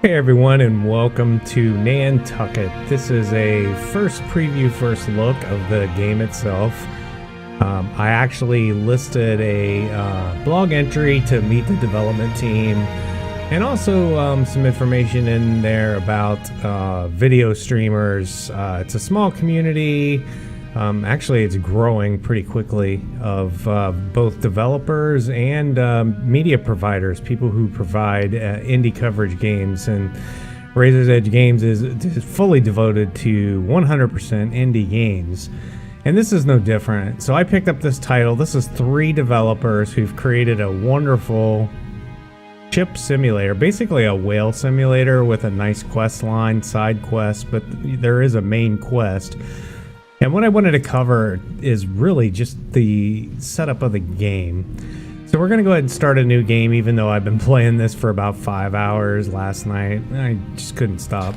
Hey everyone, and welcome to Nantucket. This is a first preview, first look of the game itself. I actually listed a blog entry to meet the development team, and also some information in there about video streamers. It's a small community. Actually, it's growing pretty quickly of both developers and media providers, people who provide indie coverage games. And Razor's Edge Games is fully devoted to 100% indie games. And this is no different. So I picked up this title. This is 3 developers who've created a wonderful ship simulator, basically a whale simulator with a nice quest line, side quest, but there is a main quest. And what I wanted to cover is really just the setup of the game. So we're going to go ahead and start a new game, even though I've been playing this for about 5 hours last night. I just couldn't stop.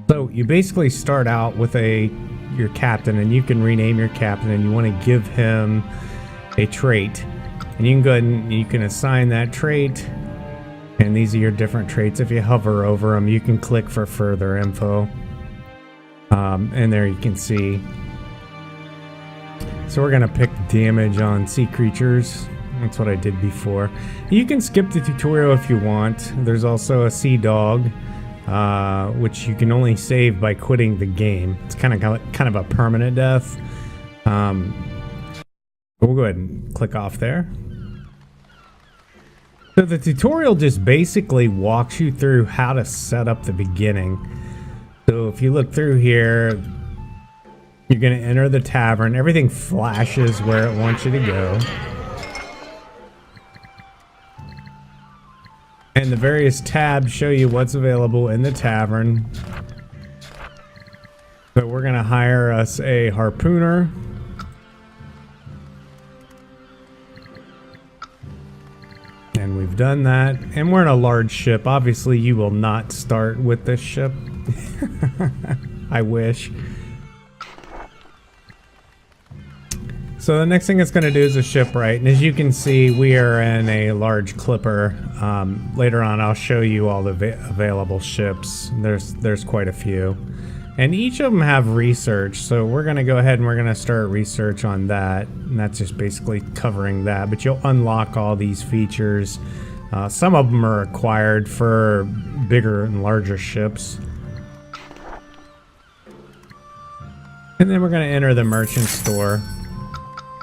So you basically start out with your captain, and you can rename your captain, and you want to give him a trait. And you can go ahead and you can assign that trait. And these are your different traits. If you hover over them, you can click for further info. And there you can see. So we're gonna pick damage on sea creatures. That's what I did before. You can skip the tutorial if you want. There's also a sea dog, which you can only save by quitting the game. It's kind of a permanent death. We'll go ahead and click off there. So the tutorial just basically walks you through how to set up the beginning. So if you look through here, you're going to enter the tavern. Everything flashes where it wants you to go. And the various tabs show you what's available in the tavern. So we're going to hire us a harpooner. And we've done that. And we're in a large ship. Obviously, you will not start with this ship. I wish. So the next thing it's going to do is a shipwright, and as you can see, we are in a large clipper. Later on, I'll show you all the available ships. There's quite a few, and each of them have research. So we're going to go ahead and we're going to start research on that, and that's just basically covering that. But you'll unlock all these features. Some of them are acquired for bigger and larger ships. And then we're going to enter the merchant store.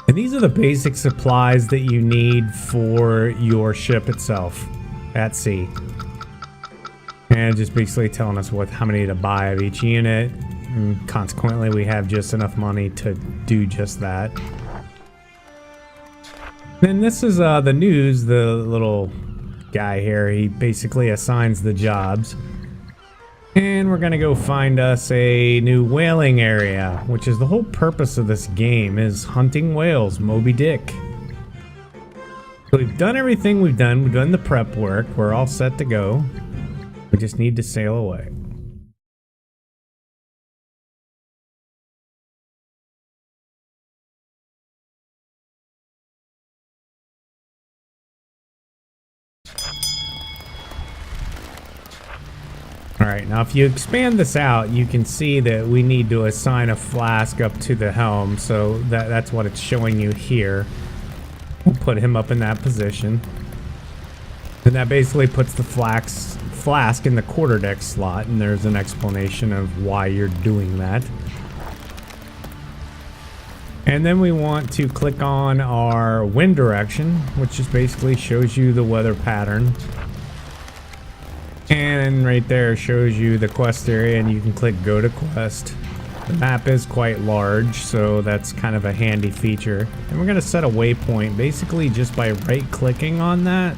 And these are the basic supplies that you need for your ship itself at sea. And just basically telling us how many to buy of each unit. And consequently, we have just enough money to do just that. Then this is the news, the little guy here. He basically assigns the jobs. And we're going to go find us a new whaling area, which is the whole purpose of this game, is hunting whales, Moby Dick. So we've done everything we've done. We've done the prep work. We're all set to go. We just need to sail away. Alright, now if you expand this out, you can see that we need to assign a flask up to the helm, so that's what it's showing you here. We'll put him up in that position. And that basically puts the flask in the quarterdeck slot, and there's an explanation of why you're doing that. And then we want to click on our wind direction, which just basically shows you the weather pattern. And right there shows you the quest area, and you can click go to quest. The map is quite large, so that's kind of a handy feature. And we're going to set a waypoint basically just by right clicking on that.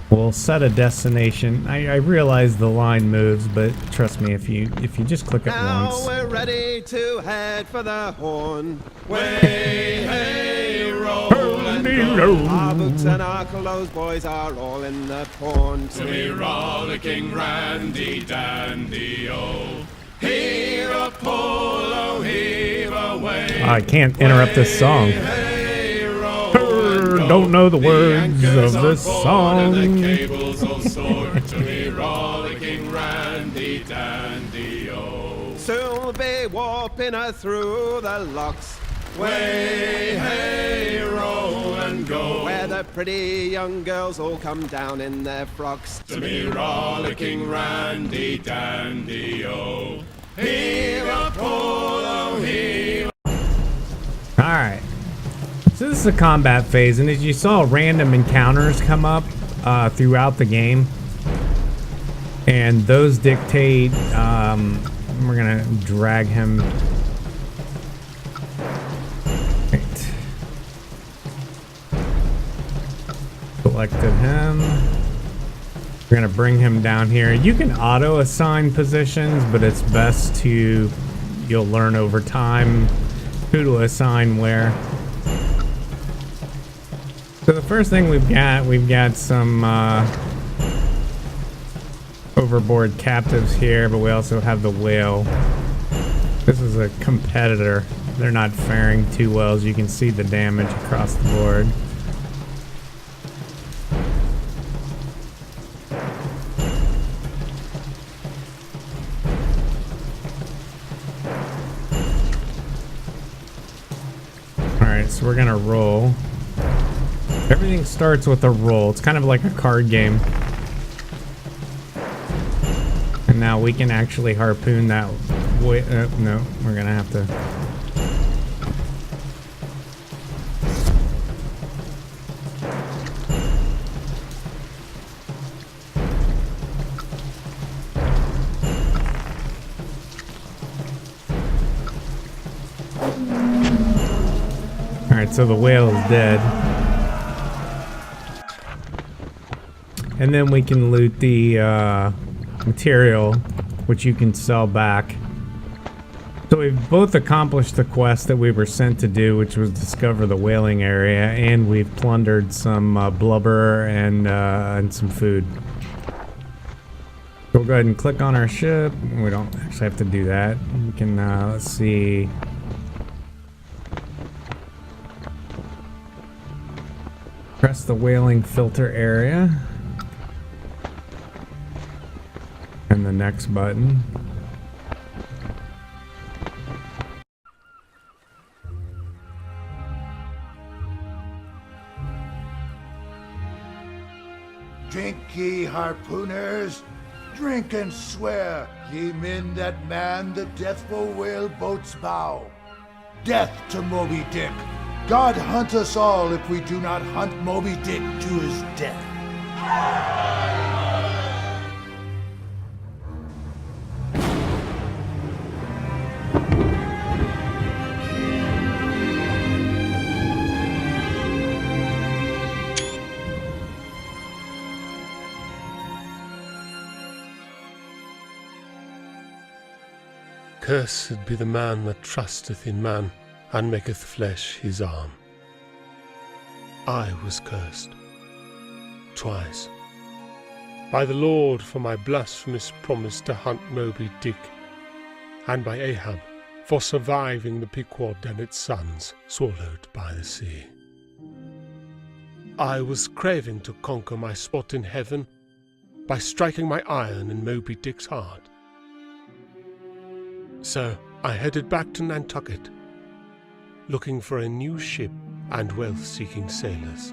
We'll set a destination. I realize the line moves, but trust me, if you just click it once. Now we're ready to head for the Horn. Way, hey, roll and roll. Our boots and our clothes, boys, are all in the pond. We're rollicking randy dandy, oh. Heave a polo, heave away. I can't interrupt this song. Hey, roll and don't know the The words anchors of on this board song. and the cables all stored to me rollicking Randy Dandy-O. Soon we'll be warping her through the locks, Way, hey, roll and go. where the pretty young girls all come down in their frocks. To me rollicking Randy Dandy-O. Heave a polo, heave. Alright. So this is the combat phase, and as you saw, random encounters come up throughout the game. And those dictate, we're gonna drag him. Right. Selected him. We're gonna bring him down here. You can auto assign positions, but it's best to, you'll learn over time who to assign where. So the first thing we've got some overboard captives here, but we also have the whale. This is a competitor. They're not faring too well, as you can see the damage across the board. Alright, so we're gonna roll. Everything starts with a roll. It's kind of like a card game. And now we can actually harpoon that way. No, we're gonna have to. Alright, so the whale is dead. And then we can loot the material, which you can sell back. So we've both accomplished the quest that we were sent to do, which was discover the whaling area, and we've plundered some blubber and some food. So we'll go ahead and click on our ship. We don't actually have to do that. We can, let's see. Press the whaling filter area. And the next button. Drink ye, harpooners, drink and swear, ye men that man the deathful whale boat's bow. Death to Moby Dick. God hunt us all if we do not hunt Moby Dick to his death. Cursed be the man that trusteth in man, and maketh flesh his arm. I was cursed twice by the Lord for my blasphemous promise to hunt Moby Dick, and by Ahab for surviving the Pequod and its sons swallowed by the sea. I was craving to conquer my spot in heaven by striking my iron in Moby Dick's heart. So I headed back to Nantucket, looking for a new ship and wealth-seeking sailors.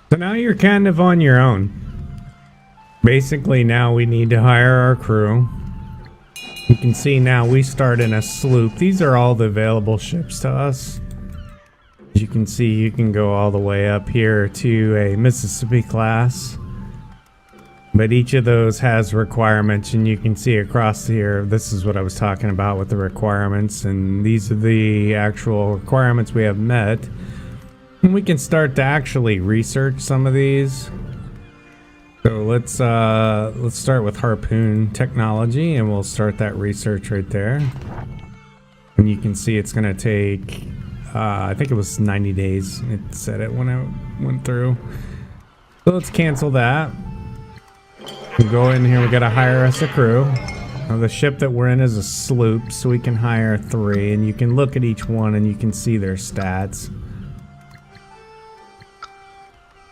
So now you're kind of on your own. Basically, now we need to hire our crew. You can see now we start in a sloop. These are all the available ships to us. As you can see, you can go all the way up here to a Mississippi class. But each of those has requirements, and you can see across here, this is what I was talking about with the requirements, and these are the actual requirements we have met. And we can start to actually research some of these. So let's start with harpoon technology, and we'll start that research right there. And you can see it's gonna take I think it was 90 days. It said it when I went through. So let's cancel that. We'll go in here. We gotta hire us a crew. Now, the ship that we're in is a sloop, so we can hire 3, and you can look at each one and you can see their stats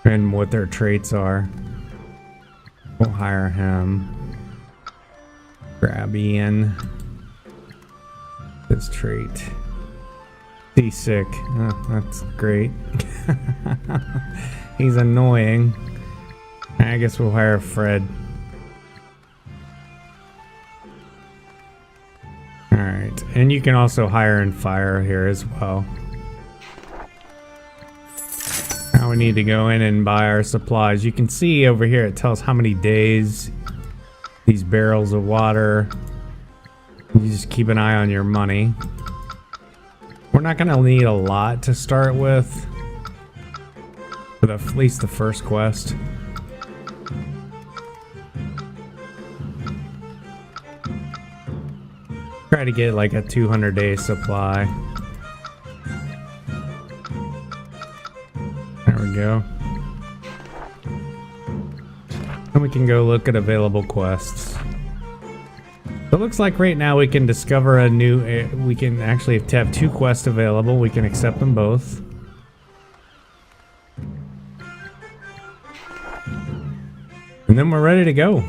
and what their traits are. We'll hire him. Grab Ian. This trait. Seasick. Oh, that's great. He's annoying. I guess we'll hire Fred. Alright, and you can also hire and fire here as well. Now we need to go in and buy our supplies. You can see over here it tells how many days, these barrels of water. You just keep an eye on your money. We're not going to need a lot to start with, but at least the first quest. Try to get like a 200-day supply. There we go. And we can go look at available quests. So it looks like right now we can discover a new... we can actually have 2 quests available. We can accept them both. And then we're ready to go.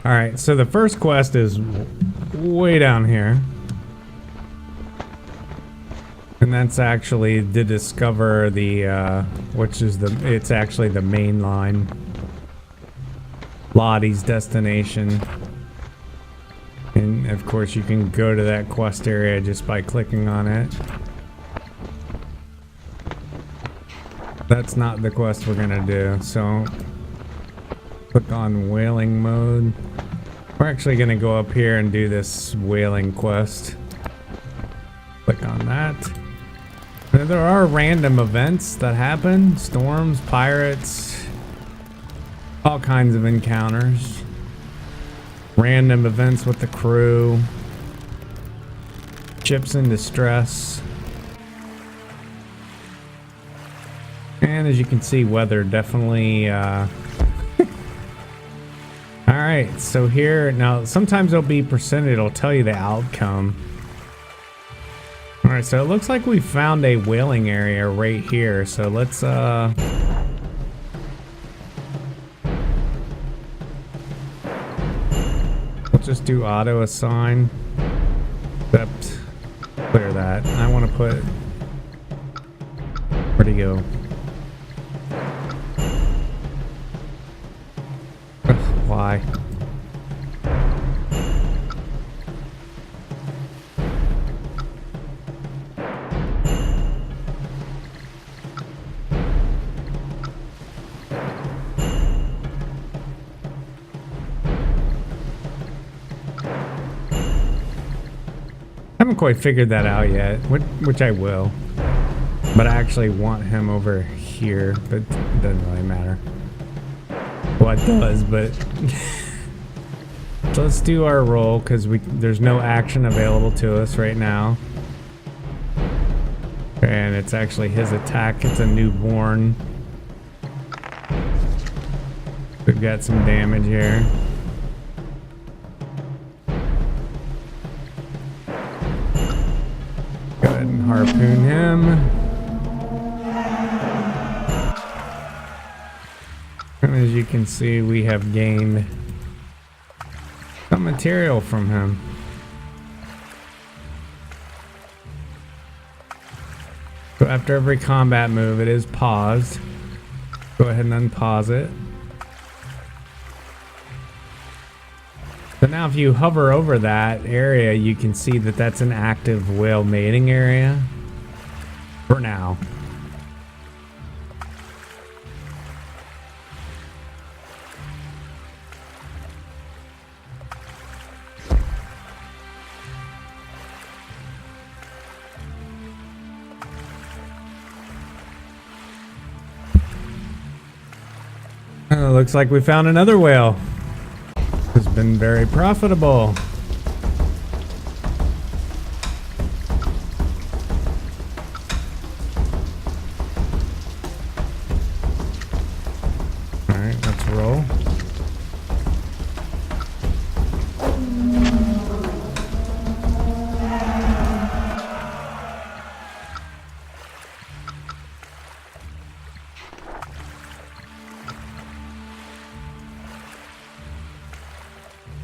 Alright, so the first quest is way down here. And that's actually to discover the, it's actually the main line. Lottie's destination. And of course you can go to that quest area just by clicking on it. That's not the quest we're gonna do, so click on whaling mode. We're actually gonna go up here and do this whaling quest. Click on that. Now, there are random events that happen. Storms, pirates, all kinds of encounters. Random events with the crew. Ships in distress. And as you can see, weather definitely Alright, so here, now sometimes it'll be percent, it'll tell you the outcome. Alright, so it looks like we found a whaling area right here, so let's we'll just do auto assign. Except clear that. I want to put, where'd he go? Why? Haven't quite figured that out yet, which I will. But I actually want him over here, but it doesn't really matter. Well, it does, but so let's do our roll because there's no action available to us right now, and it's actually his attack. It's a newborn. We've got some damage here. Go ahead and harpoon him. And as you can see, we have gained some material from him. So after every combat move, it is paused. Go ahead and unpause it. So now if you hover over that area, you can see that that's an active whale mating area. For now. Looks like we found another whale. It's been very profitable.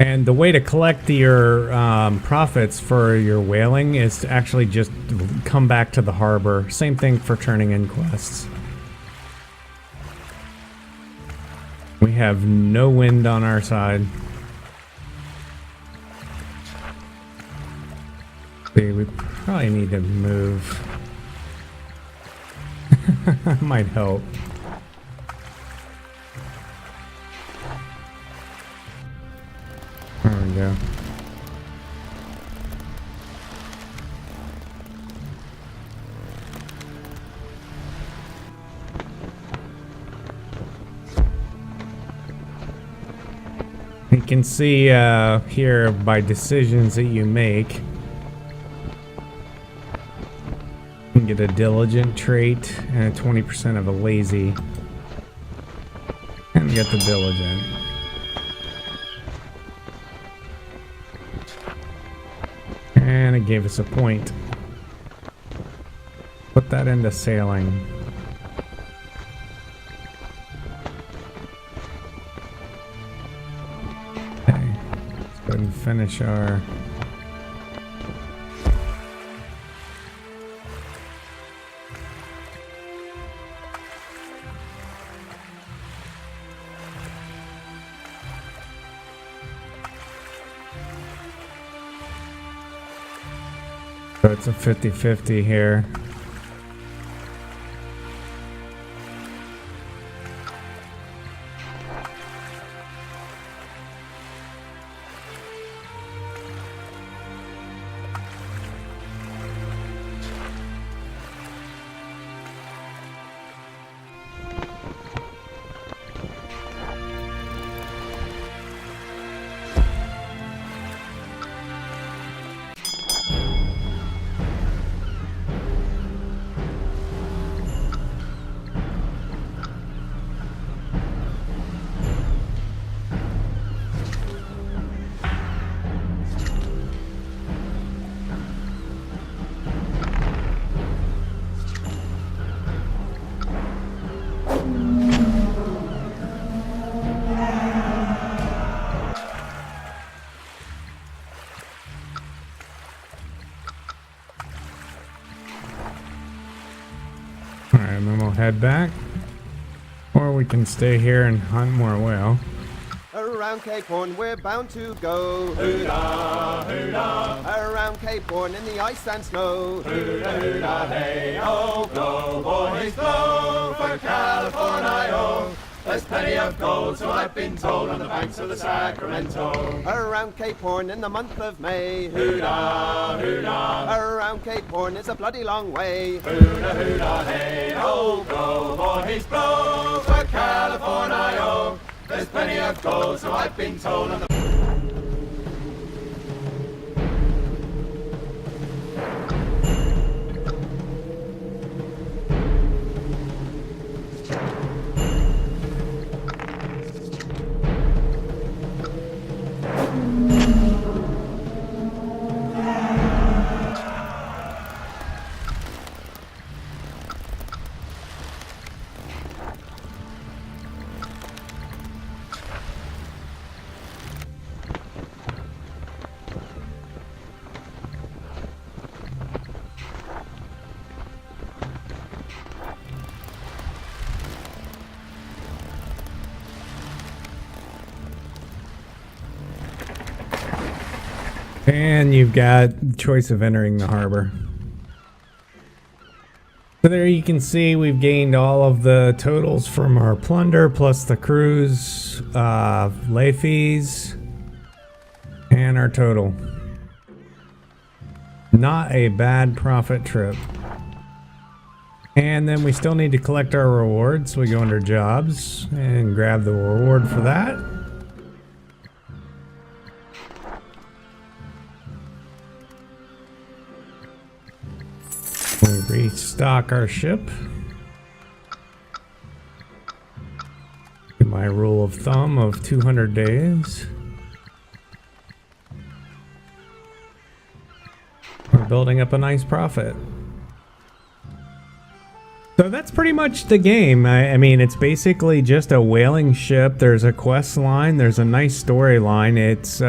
And the way to collect your profits for your whaling is to actually just come back to the harbor. Same thing for turning in quests. We have no wind on our side. See, we probably need to move. Might help. There we go. You can see here by decisions that you make. You can get a diligent trait and a 20% of a lazy. And get the diligent. And it gave us a point. Put that into sailing. Okay, let's go ahead and finish our... So it's a 50-50 here. Alright, and then we'll head back. Or we can stay here and hunt more whale. Around Cape Horn we're bound to go. Hoo-dah, hoo-dah, Around Cape Horn in the ice and snow. hoo-dah, hoo-dah, hey, oh, go, boys, go for California. There's plenty of gold, so I've been told, on the banks of the Sacramento. Around Cape Horn in the month of May. Hoo-dah, hoo-dah, Around Cape Horn is a bloody long way. hoo-dah, hoo-dah, hey, oh, go, boys, blow for California. There's plenty of gold, so I've been told, on the... And you've got choice of entering the harbor. So there you can see we've gained all of the totals from our plunder plus the cruise, lay fees, and our total. Not a bad profit trip. And then we still need to collect our rewards, so we go under jobs and grab the reward for that. We restock our ship. My rule of thumb of 200 days. We're building up a nice profit. So that's pretty much the game. I mean, it's basically just a whaling ship. There's a quest line. There's a nice storyline. It's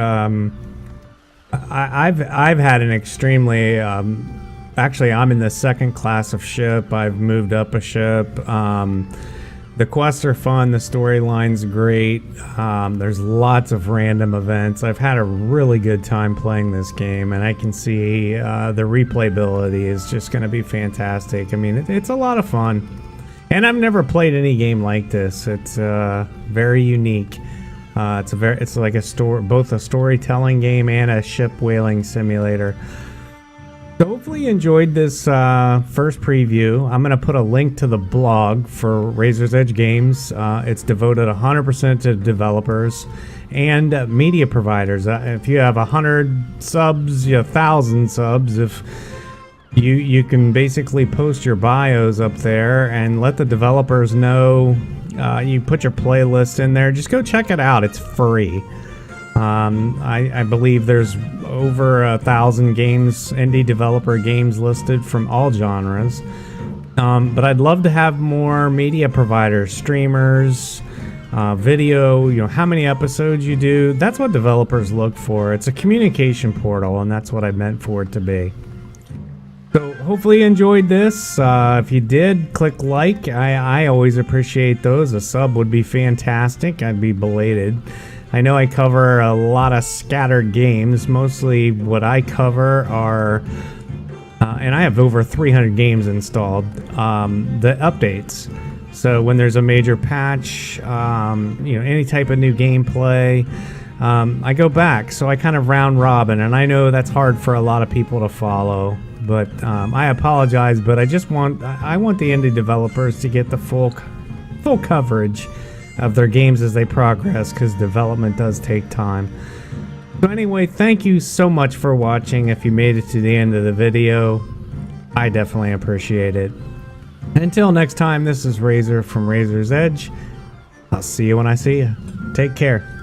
I've had an extremely actually, I'm in the second class of ship. I've moved up a ship. The quests are fun. The storyline's great. There's lots of random events. I've had a really good time playing this game, and I can see the replayability is just going to be fantastic. I mean, it's a lot of fun, and I've never played any game like this. It's very unique. It's like both a storytelling game and a ship whaling simulator. So hopefully you enjoyed this first preview. I'm going to put a link to the blog for Razor's Edge Games. It's devoted 100% to developers and media providers. If you have 100 subs, 1,000 subs, if you can basically post your bios up there and let the developers know. You put your playlist in there. Just go check it out. It's free. I believe there's over 1,000 games, indie developer games listed from all genres. But I'd love to have more media providers, streamers, video, how many episodes you do. That's what developers look for. It's a communication portal, and that's what I meant for it to be. So hopefully you enjoyed this. If you did, click like. I always appreciate those. A sub would be fantastic. I'd be belated. I know I cover a lot of scattered games. Mostly what I cover are, and I have over 300 games installed, the updates. So when there's a major patch, any type of new gameplay, I go back. So I kind of round robin, and I know that's hard for a lot of people to follow. But I apologize, but I want the indie developers to get the full coverage of their games as they progress, because development does take time. So anyway, thank you so much for watching. If you made it to the end of the video, I definitely appreciate it. Until next time, this is Razor from Razor's Edge. I'll see you when I see you. Take care.